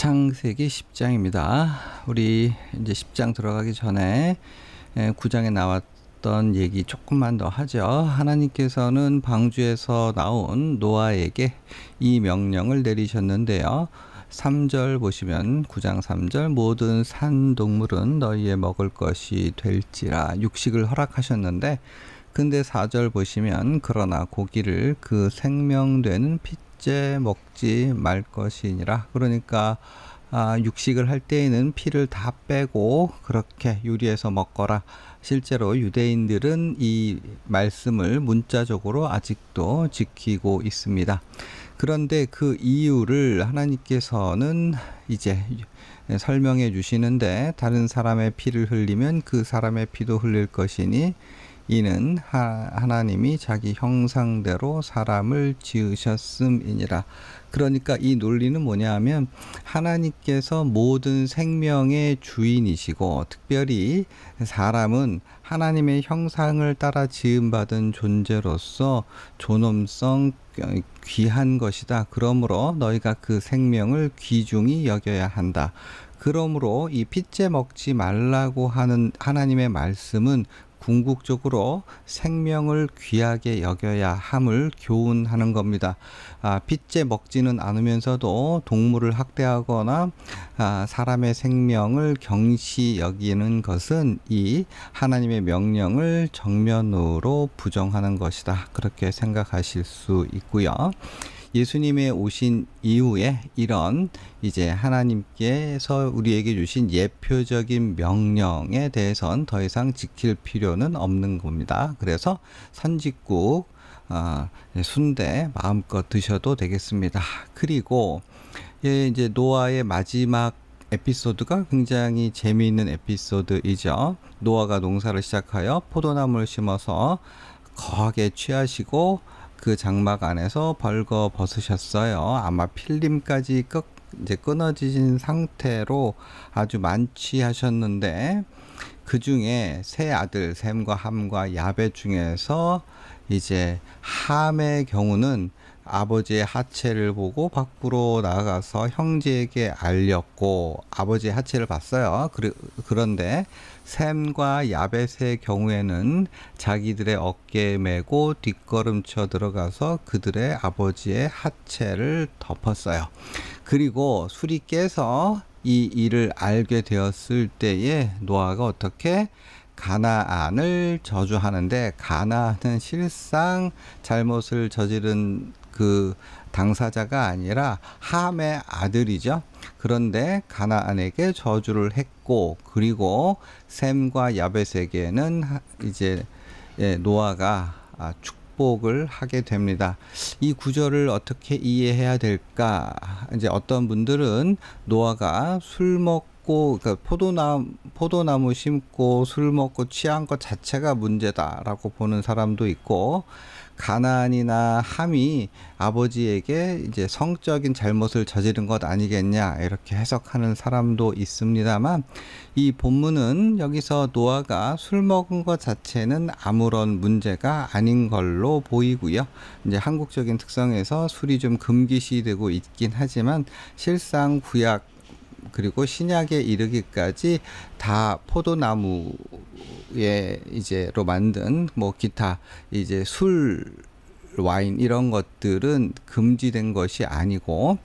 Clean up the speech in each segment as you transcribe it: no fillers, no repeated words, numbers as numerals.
창세기 10장입니다. 우리 이제 10장 들어가기 전에 9장에 나왔던 얘기 조금만 더 하죠. 하나님께서는 방주에서 나온 노아에게 이 명령을 내리셨는데요. 3절 보시면 9장 3절 모든 산 동물은 너희의 먹을 것이 될지라 육식을 허락하셨는데, 근데 4절 보시면 그러나 고기를 그 생명되는 핏째 먹지 말 것이니라. 그러니까 육식을 할 때에는 피를 다 빼고 그렇게 요리해서 먹거라. 실제로 유대인들은 이 말씀을 문자적으로 아직도 지키고 있습니다. 그런데 그 이유를 하나님께서는 이제 설명해 주시는데, 다른 사람의 피를 흘리면 그 사람의 피도 흘릴 것이니 이는 하나님이 자기 형상대로 사람을 지으셨음이니라. 그러니까 이 논리는 뭐냐 하면, 하나님께서 모든 생명의 주인이시고 특별히 사람은 하나님의 형상을 따라 지음받은 존재로서 존엄성 귀한 것이다. 그러므로 너희가 그 생명을 귀중히 여겨야 한다. 그러므로 이 핏째 먹지 말라고 하는 하나님의 말씀은 궁극적으로 생명을 귀하게 여겨야 함을 교훈하는 겁니다. 핏째 먹지는 않으면서도 동물을 학대하거나 사람의 생명을 경시 여기는 것은 이 하나님의 명령을 정면으로 부정하는 것이다. 그렇게 생각하실 수 있고요. 예수님의 오신 이후에 이런 이제 하나님께서 우리에게 주신 예표적인 명령에 대해서는 더 이상 지킬 필요는 없는 겁니다. 그래서 선짓국, 순대 마음껏 드셔도 되겠습니다. 그리고 이제 노아의 마지막 에피소드가 굉장히 재미있는 에피소드이죠. 노아가 농사를 시작하여 포도나무를 심어서 거하게 취하시고 그 장막 안에서 벌거 벗으셨어요. 아마 필름까지 이제 끊어지신 상태로 아주 만취하셨는데, 그 중에 세 아들 셈과 함과 야벳 중에서 이제 함의 경우는 아버지의 하체를 보고 밖으로 나가서 형제에게 알렸고 아버지의 하체를 봤어요. 그런데 셈과 야벳의 경우에는 자기들의 어깨에 메고 뒷걸음쳐 들어가서 그들의 아버지의 하체를 덮었어요. 그리고 술이 깨서 이 일을 알게 되었을 때에 노아가 어떻게 가나안을 저주하는데, 가나안은 실상 잘못을 저지른 그 당사자가 아니라 함의 아들이죠. 그런데 가나안에게 저주를 했고, 그리고 셈과 야벳에게는 이제 노아가 축복을 하게 됩니다. 이 구절을 어떻게 이해해야 될까? 이제 어떤 분들은 노아가 술 먹고, 그러니까 포도나무 심고 술 먹고 취한 것 자체가 문제다라고 보는 사람도 있고, 가나안이나 함이 아버지에게 이제 성적인 잘못을 저지른 것 아니겠냐 이렇게 해석하는 사람도 있습니다만, 이 본문은 여기서 노아가 술 먹은 것 자체는 아무런 문제가 아닌 걸로 보이고요. 이제 한국적인 특성에서 술이 좀 금기시되고 있긴 하지만 실상 구약 그리고 신약에 이르기까지 다 포도나무에 이제로 만든 뭐 기타 이제 술, 와인 이런 것들은 금지된 것이 아니고,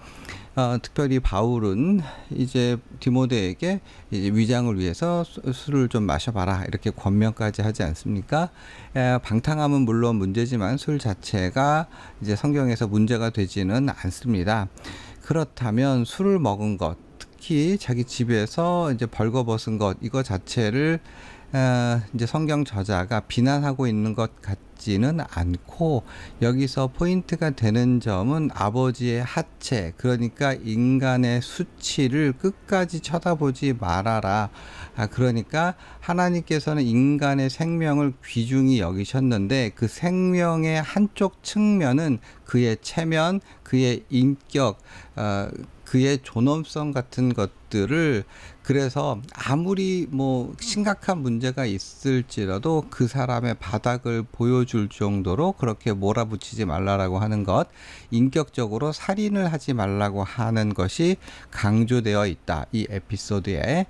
특별히 바울은 이제 디모데에게 이제 위장을 위해서 술을 좀 마셔봐라 이렇게 권면까지 하지 않습니까? 방탕함은 물론 문제지만 술 자체가 이제 성경에서 문제가 되지는 않습니다. 그렇다면 술을 먹은 것, 특히 자기 집에서 이제 벌거벗은 것, 이거 자체를 이제 성경 저자가 비난하고 있는 것 같지는 않고, 여기서 포인트가 되는 점은 아버지의 하체, 그러니까 인간의 수치를 끝까지 쳐다보지 말아라. 그러니까 하나님께서는 인간의 생명을 귀중히 여기셨는데, 그 생명의 한쪽 측면은 그의 체면, 그의 인격, 그의 존엄성 같은 것들, 것들을, 그래서 아무리 뭐 심각한 문제가 있을지라도 그 사람의 바닥을 보여줄 정도로 그렇게 몰아붙이지 말라라고 하는 것, 인격적으로 살인을 하지 말라고 하는 것이 강조되어 있다, 이 에피소드에.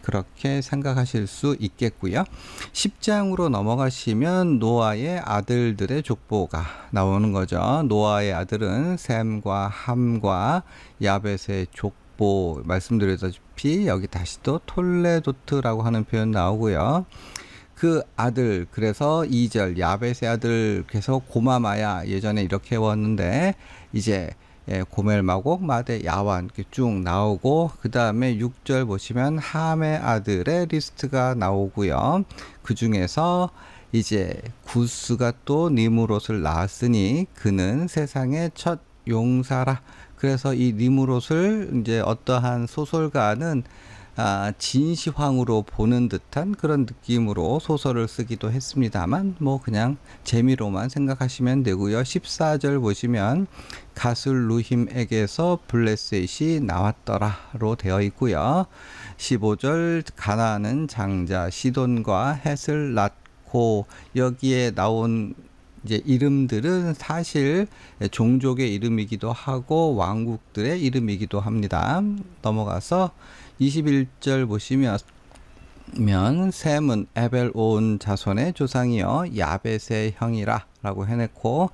그렇게 생각하실 수 있겠고요. 10장으로 넘어가시면 노아의 아들들의 족보가 나오는 거죠. 노아의 아들은 셈과 함과 야벳의 족보, 말씀드렸다시피 여기 다시 또 톨레도트라고 하는 표현 나오고요. 그 아들, 그래서 2절 야벳의 아들, 그래서 고마마야, 예전에 이렇게 왔는데 이제 고멜, 마곡, 마대, 야완 이렇게 쭉 나오고, 그 다음에 6절 보시면 함의 아들의 리스트가 나오고요. 그 중에서 이제 구스가 또 니무롯을 낳았으니 그는 세상의 첫 용사라. 그래서 이 니무롯을 이제 어떠한 소설가는 진시황으로 보는 듯한 그런 느낌으로 소설을 쓰기도 했습니다만, 뭐 그냥 재미로만 생각하시면 되고요. 14절 보시면 가슬루힘에게서 블레셋이 나왔더라로 되어 있고요. 15절 가나안은 장자 시돈과 헷을 낳고, 여기에 나온 이제 이름들은 사실 종족의 이름이기도 하고 왕국들의 이름이기도 합니다. 넘어가서 21절 보시면 셈은 에벨 온 자손의 조상이여 야벳의 형이라 라고 해냈고,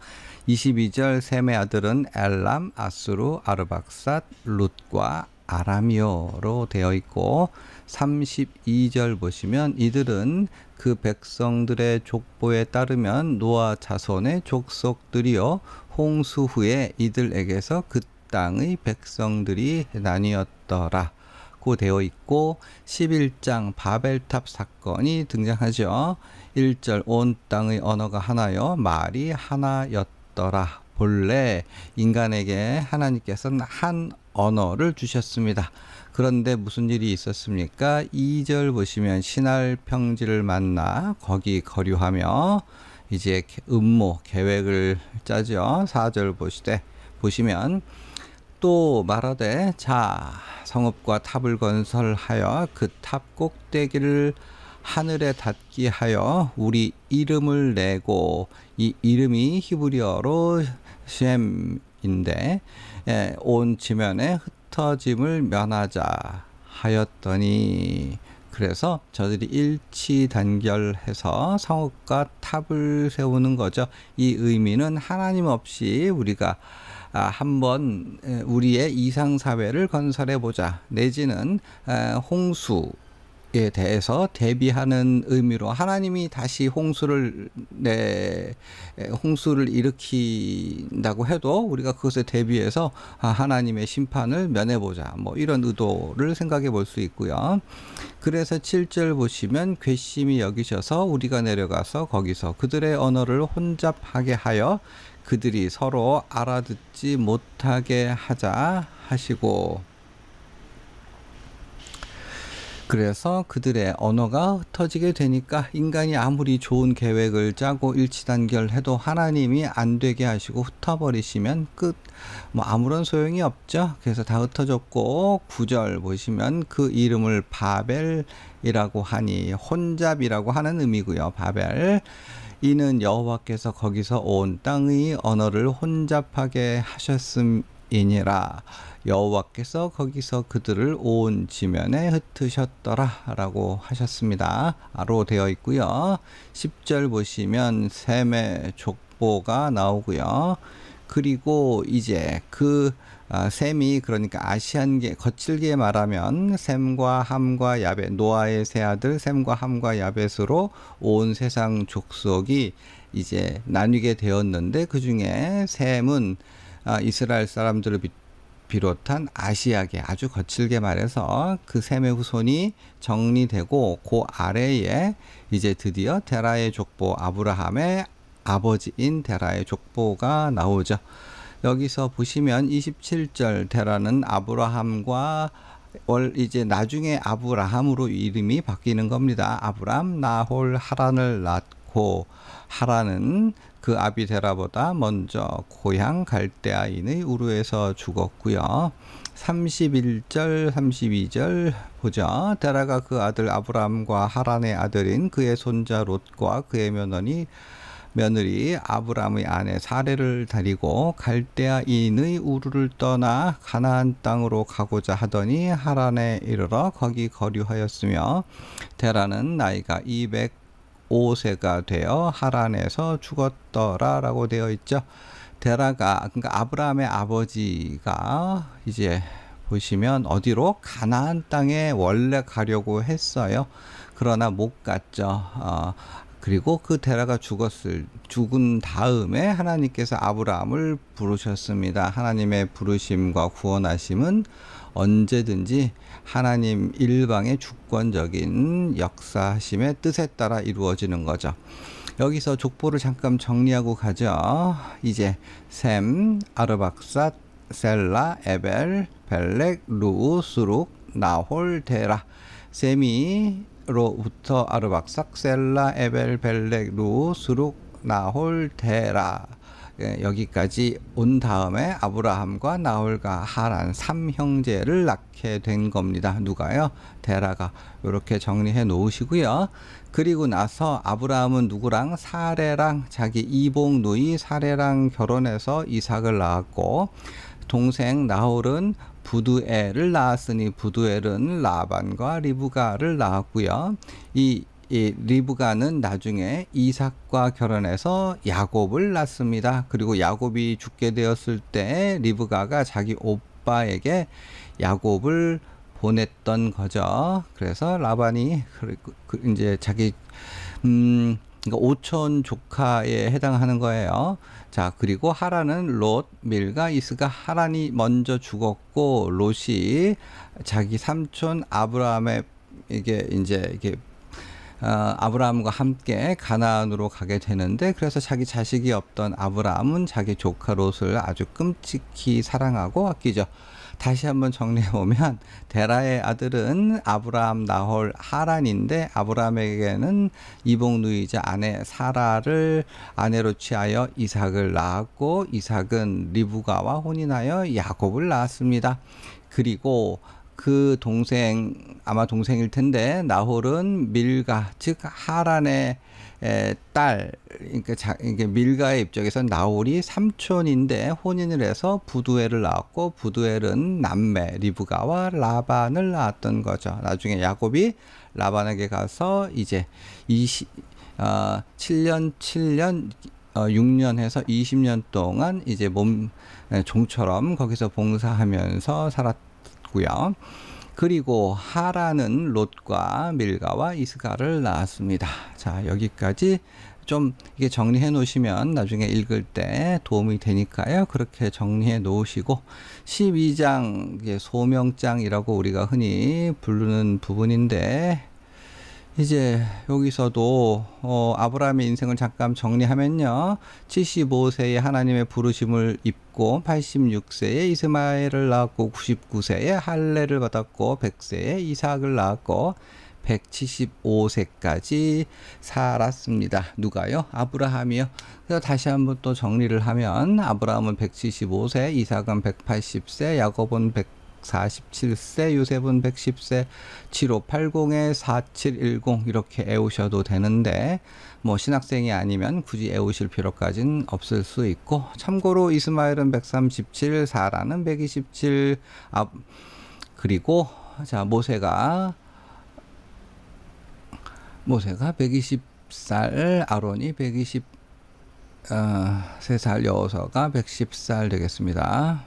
22절 셈의 아들은 엘람, 아수르, 아르박삿, 룻과 아람이요로 되어 있고, 32절 보시면 이들은 그 백성들의 족보에 따르면 노아 자손의 족속들이요 홍수 후에 이들에게서 그 땅의 백성들이 나뉘었더라 고 되어 있고, 11장 바벨탑 사건이 등장하죠. 1절 온 땅의 언어가 하나요 말이 하나였더라. 본래 인간에게 하나님께서는 한 언어를 주셨습니다. 그런데 무슨 일이 있었습니까? 2절 보시면 신할 평지를 만나 거기 거류하며 이제 음모 계획을 짜죠. 4절 보시면 또 말하되 자 성읍과 탑을 건설하여 그 탑 꼭대기를 하늘에 닿게 하여 우리 이름을 내고, 이 이름이 히브리어로 셈인데 온 지면에 흩어짐을 면하자 하였더니, 그래서 저들이 일치단결해서 성읍과 탑을 세우는 거죠. 이 의미는 하나님 없이 우리가 한번 우리의 이상사회를 건설해 보자, 내지는 홍수에 대해서 대비하는 의미로 하나님이 다시 홍수를 일으킨다고 해도 우리가 그것에 대비해서 하나님의 심판을 면해보자, 뭐 이런 의도를 생각해 볼 수 있고요. 그래서 7절 보시면 괘씸히 여기셔서 우리가 내려가서 거기서 그들의 언어를 혼잡하게 하여 그들이 서로 알아듣지 못하게 하자 하시고, 그래서 그들의 언어가 흩어지게 되니까 인간이 아무리 좋은 계획을 짜고 일치단결해도 하나님이 안 되게 하시고 흩어버리시면 끝, 뭐 아무런 소용이 없죠. 그래서 다 흩어졌고, 9절 보시면 그 이름을 바벨이라고 하니, 혼잡이라고 하는 의미고요. 바벨, 이는 여호와께서 거기서 온 땅의 언어를 혼잡하게 하셨음이니라. 여호와께서 거기서 그들을 온 지면에 흩으셨더라 라고 하셨습니다. 로 되어 있고요. 10절 보시면 셈의 족보가 나오고요. 그리고 이제 그 셈이, 그러니까 아시안계, 거칠게 말하면 셈과 함과 야벳, 노아의 세 아들 셈과 함과 야벳으로 온 세상 족속이 이제 나뉘게 되었는데, 그 중에 셈은 이스라엘 사람들을 비롯한 아시아계, 아주 거칠게 말해서 그 셈의 후손이 정리되고, 그 아래에 이제 드디어 데라의 족보, 아브라함의 아버지인 데라의 족보가 나오죠. 여기서 보시면 27절 데라는 아브라함과 이제 나중에 아브라함으로 이름이 바뀌는 겁니다. 아브람 나홀 하란을 낳고 고 하란은 그 아비데라보다 먼저 고향 갈대아인의 우르에서 죽었고요. 31절 32절 보죠. 데라가 그 아들 아브람과 하란의 아들인 그의 손자 롯과 그의 며느리 아브람의 아내 사레를 데리고 갈대아인의 우르를 떠나 가나안 땅으로 가고자 하더니 하란에 이르러 거기 거류하였으며 데라는 나이가 205세가 되어 하란에서 죽었더라라고 되어 있죠. 데라가 그러니까 아브라함의 아버지가 이제 보시면 어디로 가나안 땅에 원래 가려고 했어요. 그러나 못 갔죠. 그리고 그 데라가 죽은 다음에 하나님께서 아브라함을 부르셨습니다. 하나님의 부르심과 구원하심은 언제든지 하나님 일방의 주권적인 역사하심의 뜻에 따라 이루어지는 거죠. 여기서 족보를 잠깐 정리하고 가죠. 이제 셈, 아르박삿, 셀라, 에벨, 벨렉, 루, 수룩, 나홀, 데라. 셈이로부터 아르박삭, 셀라, 에벨, 벨렉, 루, 수룩, 나홀, 데라. 여기까지 온 다음에 아브라함과 나홀과 하란 3형제를 낳게 된 겁니다. 누가요? 데라가. 이렇게 정리해 놓으시고요. 그리고 나서 아브라함은 누구랑? 사레랑 자기 이복 누이 사레랑 결혼해서 이삭을 낳았고, 동생 나홀은 부두엘을 낳았으니 부두엘은 라반과 리브가를 낳았고요. 이 리브가는 나중에 이삭과 결혼해서 야곱을 낳습니다. 그리고 야곱이 죽게 되었을 때 리브가가 자기 오빠에게 야곱을 보냈던 거죠. 그래서 라반이 이제 자기 그러니까 오촌 조카에 해당하는 거예요. 자, 그리고 하란은 롯, 밀가, 이스가. 하란이 먼저 죽었고 롯이 자기 삼촌 아브라함의 이게 아브라함과 함께 가나안으로 가게 되는데, 그래서 자기 자식이 없던 아브라함은 자기 조카 롯을 아주 끔찍히 사랑하고 아끼죠. 다시 한번 정리해보면 데라의 아들은 아브라함, 나홀, 하란인데 아브라함에게는 이복누이자 아내 사라를 아내로 취하여 이삭을 낳았고, 이삭은 리브가와 혼인하여 야곱을 낳았습니다. 그리고 그 동생, 아마 동생일 텐데 나홀은 밀가, 즉 하란의 딸, 그러니까 이게 밀가의 입장에서 나홀이 삼촌인데 혼인을 해서 부두엘을 낳았고, 부두엘은 남매 리브가와 라반을 낳았던 거죠. 나중에 야곱이 라반에게 가서 이제 7년 6년 해서 20년 동안 이제 종처럼 거기서 봉사하면서 살았고요. 그리고 하란은 롯과 밀가와 이스가를 낳았습니다. 자, 여기까지 좀 이게 정리해 놓으시면 나중에 읽을 때 도움이 되니까요. 그렇게 정리해 놓으시고, 12장 소명장이라고 우리가 흔히 부르는 부분인데, 이제 여기서도 아브라함의 인생을 잠깐 정리하면요. 75세에 하나님의 부르심을 입고 86세에 이스마엘을 낳았고, 99세에 할례를 받았고, 100세에 이삭을 낳았고, 175세까지 살았습니다. 누가요? 아브라함이요. 그래서 다시 한번 또 정리를 하면 아브라함은 175세, 이삭은 180세, 야곱은 147세, 요셉은 110세, 7580에 4710 이렇게 애우셔도 되는데, 뭐 신학생이 아니면 굳이 애우실 필요까지는 없을 수 있고, 참고로 이스마엘은 137, 사라는 127, 그리고 자 모세가 120살, 아론이 123살, 여호수아가 110살 되겠습니다.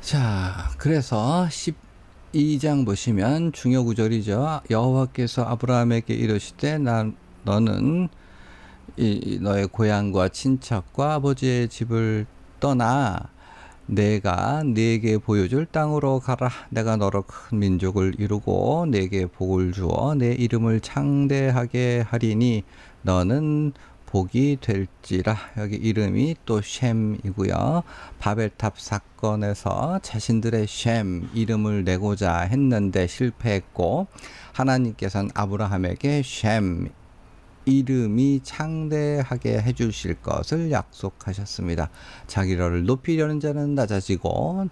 자, 그래서 12장 보시면 중요 구절이죠. 여호와께서 아브라함에게 이르시되 너는 너의 고향과 친척과 아버지의 집을 떠나 내가 네게 보여줄 땅으로 가라. 내가 너로 큰 민족을 이루고 네게 복을 주어 내 이름을 창대하게 하리니 너는 복이 될지라. 여기 이름이 또 셈이고요. 바벨탑 사건에서 자신들의 셈 이름을 내고자 했는데 실패했고, 하나님께서는 아브라함에게 셈 이름이 창대하게 해주실 것을 약속하셨습니다. 자기를 높이려는 자는 낮아지고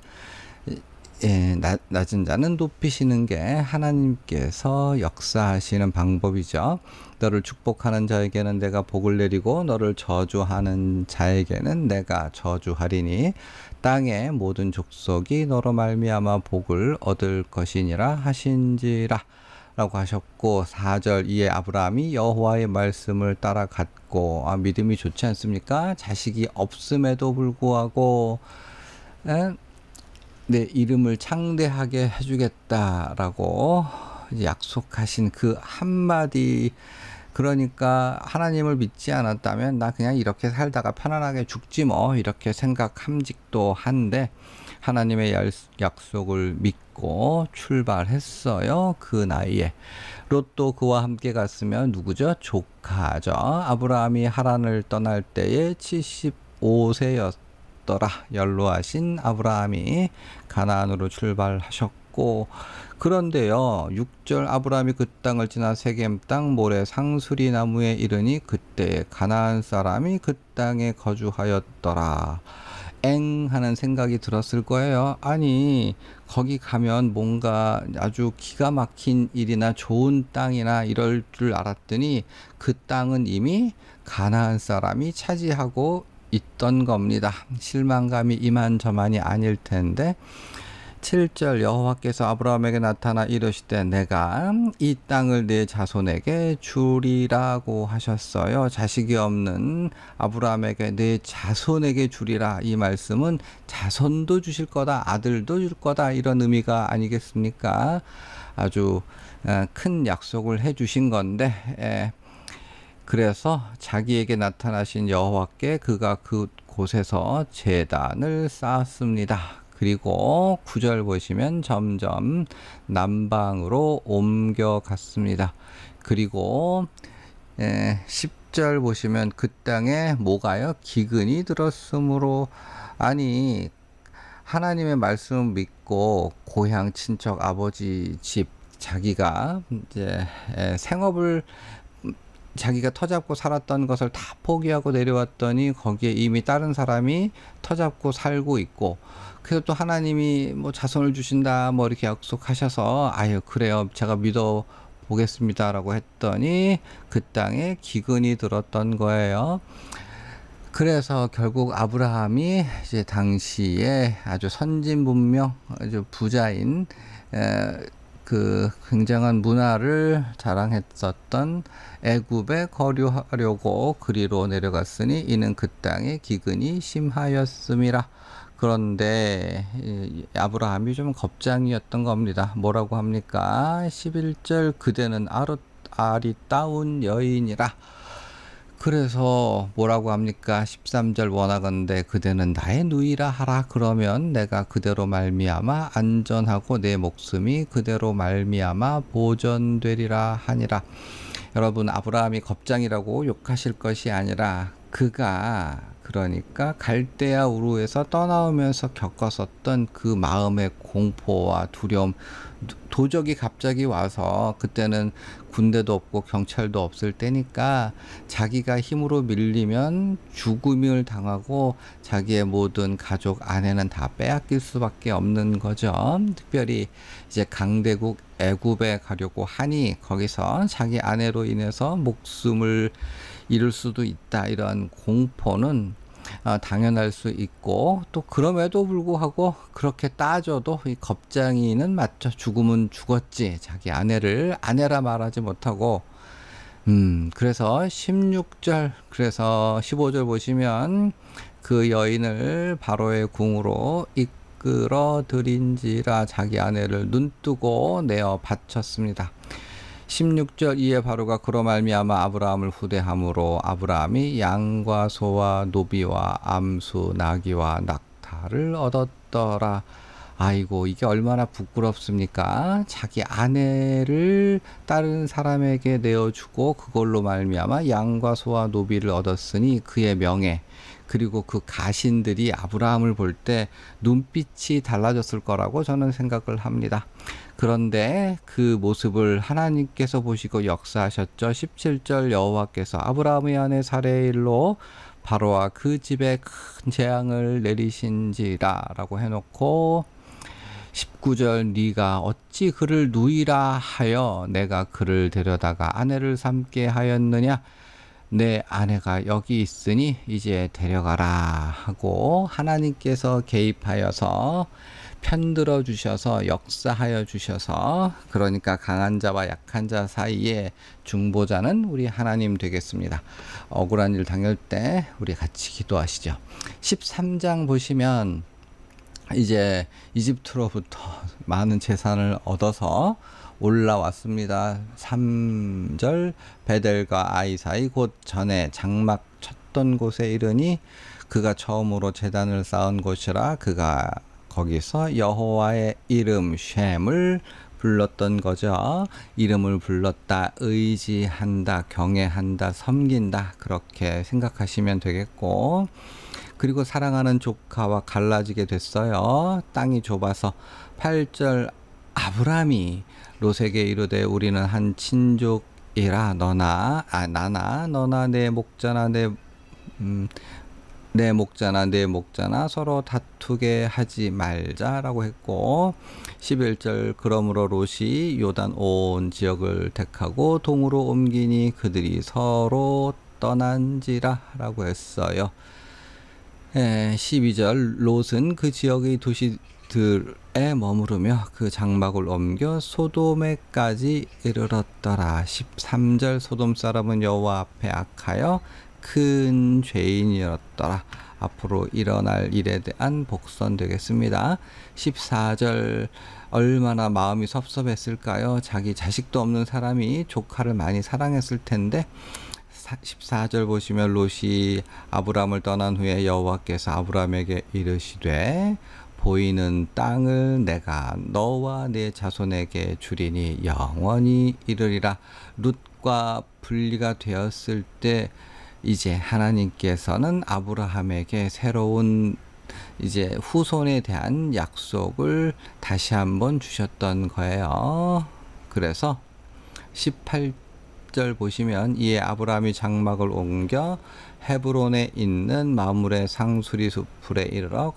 낮은 자는 높이시는 게 하나님께서 역사하시는 방법이죠. 너를 축복하는 자에게는 내가 복을 내리고 너를 저주하는 자에게는 내가 저주하리니 땅의 모든 족속이 너로 말미암아 복을 얻을 것이니라 하신지라 라고 하셨고, 4절 이에 아브라함이 여호와의 말씀을 따라갔고, 믿음이 좋지 않습니까? 자식이 없음에도 불구하고 내 이름을 창대하게 해주겠다라고 약속하신 그 한마디, 그러니까 하나님을 믿지 않았다면 나 그냥 이렇게 살다가 편안하게 죽지 뭐 이렇게 생각함직도 한데, 하나님의 약속을 믿고 출발했어요. 그 나이에. 롯도 그와 함께 갔으면 누구죠? 조카죠. 아브라함이 하란을 떠날 때에 75세였더라. 연로하신 아브라함이 가나안으로 출발하셨고, 그런데요 6절 아브라함이 그 땅을 지나 세겜 땅 모래 상수리 나무에 이르니 그때 가나안 사람이 그 땅에 거주하였더라. 엥 하는 생각이 들었을 거예요. 아니 거기 가면 뭔가 아주 기가 막힌 일이나 좋은 땅이나 이럴 줄 알았더니 그 땅은 이미 가나안 사람이 차지하고 있던 겁니다. 실망감이 이만저만이 아닐 텐데, 7절 여호와께서 아브라함에게 나타나 이르시되 내가 이 땅을 내 자손에게 주리라고 하셨어요. 자식이 없는 아브라함에게 내 자손에게 주리라. 이 말씀은 자손도 주실 거다, 아들도 줄 거다, 이런 의미가 아니겠습니까? 아주 큰 약속을 해 주신 건데, 그래서 자기에게 나타나신 여호와께 그가 그곳에서 제단을 쌓았습니다. 그리고 9절 보시면 점점 남방으로 옮겨갔습니다. 그리고 10절 보시면 그 땅에 뭐가요? 기근이 들었으므로, 아니 하나님의 말씀을 믿고 고향 친척 아버지 집 자기가 이제 생업을 자기가 터잡고 살았던 것을 다 포기하고 내려왔더니 거기에 이미 다른 사람이 터잡고 살고 있고, 그래서 또 하나님이 뭐 자손을 주신다 뭐 이렇게 약속하셔서 아유 그래요 제가 믿어 보겠습니다라고 했더니 그 땅에 기근이 들었던 거예요. 그래서 결국 아브라함이 이제 당시에 아주 선진문명 아주 부자인 그 굉장한 문화를 자랑했었던 애굽에 거류하려고 그리로 내려갔으니 이는 그 땅에 기근이 심하였음이라. 그런데 아브라함이 좀 겁장이었던 겁니다. 뭐라고 합니까? 11절 그대는 아리따운 여인이라. 그래서 뭐라고 합니까? 13절 원하건대 그대는 나의 누이라 하라. 그러면 내가 그대로 말미암아 안전하고 내 목숨이 그대로 말미암아 보존되리라 하니라. 여러분, 아브라함이 겁장이라고 욕하실 것이 아니라 그가 그러니까 갈대아 우르에서 떠나오면서 겪었었던 그 마음의 공포와 두려움, 도적이 갑자기 와서, 그때는 군대도 없고 경찰도 없을 때니까 자기가 힘으로 밀리면 죽음을 당하고 자기의 모든 가족 아내는 다 빼앗길 수밖에 없는 거죠. 특별히 이제 강대국 애굽에 가려고 하니 거기서 자기 아내로 인해서 목숨을 잃을 수도 있다, 이런 공포는 당연할 수 있고, 또 그럼에도 불구하고 그렇게 따져도 이 겁쟁이는 맞죠. 죽으면 죽었지. 자기 아내를 아내라 말하지 못하고, 그래서 16절, 그래서 15절 보시면 그 여인을 바로의 궁으로 이끌어 들인지라 자기 아내를 눈뜨고 내어 바쳤습니다. 16절 이에 바로가 그로 말미암아 아브라함을 후대함으로 아브라함이 양과 소와 노비와 암수 나귀와 낙타를 얻었더라. 아이고, 이게 얼마나 부끄럽습니까? 자기 아내를 다른 사람에게 내어주고 그걸로 말미암아 양과 소와 노비를 얻었으니 그의 명예, 그리고 그 가신들이 아브라함을 볼 때 눈빛이 달라졌을 거라고 저는 생각을 합니다. 그런데 그 모습을 하나님께서 보시고 역사하셨죠. 17절 여호와께서 아브라함의 아내 사레의 일로 바로와 그 집에 큰 재앙을 내리신지라 라고 해놓고 19절 네가 어찌 그를 누이라 하여 내가 그를 데려다가 아내를 삼게 하였느냐 내 아내가 여기 있으니 이제 데려가라 하고 하나님께서 개입하여서 편들어 주셔서 역사하여 주셔서 그러니까 강한 자와 약한 자 사이에 중보자는 우리 하나님 되겠습니다. 억울한 일 당할 때 우리 같이 기도하시죠. 13장 보시면 이제 이집트로부터 많은 재산을 얻어서 올라왔습니다. 3절 베델과 아이 사이 곧 전에 장막 쳤던 곳에 이르니 그가 처음으로 제단을 쌓은 곳이라 그가 거기서 여호와의 이름 쉔을 불렀던 거죠. 이름을 불렀다, 의지한다, 경외한다, 섬긴다 그렇게 생각하시면 되겠고 그리고 사랑하는 조카와 갈라지게 됐어요. 땅이 좁아서 8절 아브라함이 롯에게 이르되 우리는 한 친족이라 나나 너나 내 목자나 내 목자나 서로 다투게 하지 말자라고 했고 11절 그러므로 롯이 요단 온 지역을 택하고 동으로 옮기니 그들이 서로 떠난지라 라고 했어요. 12절 롯은 그 지역의 도시들에 머무르며 그 장막을 옮겨 소돔에까지 이르렀더라. 13절 소돔 사람은 여호와 앞에 악하여 큰 죄인이었더라. 앞으로 일어날 일에 대한 복선 되겠습니다. 14절 얼마나 마음이 섭섭했을까요? 자기 자식도 없는 사람이 조카를 많이 사랑했을 텐데 14절 보시면 롯이 아브람을 떠난 후에 여호와께서 아브람에게 이르시되 보이는 땅을 내가 너와 네 자손에게 주리니 영원히 이르리라. 롯과 분리가 되었을 때 이제 하나님께서는 아브라함에게 새로운 이제 후손에 대한 약속을 다시 한번 주셨던 거예요. 그래서 18절 보시면 이에 아브라함이 장막을 옮겨 헤브론에 있는 마므레 상수리 숲에 이르러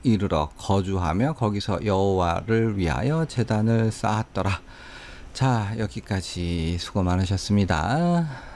이르러 거주하며 거기서 여호와를 위하여 제단을 쌓았더라. 자, 여기까지 수고 많으셨습니다.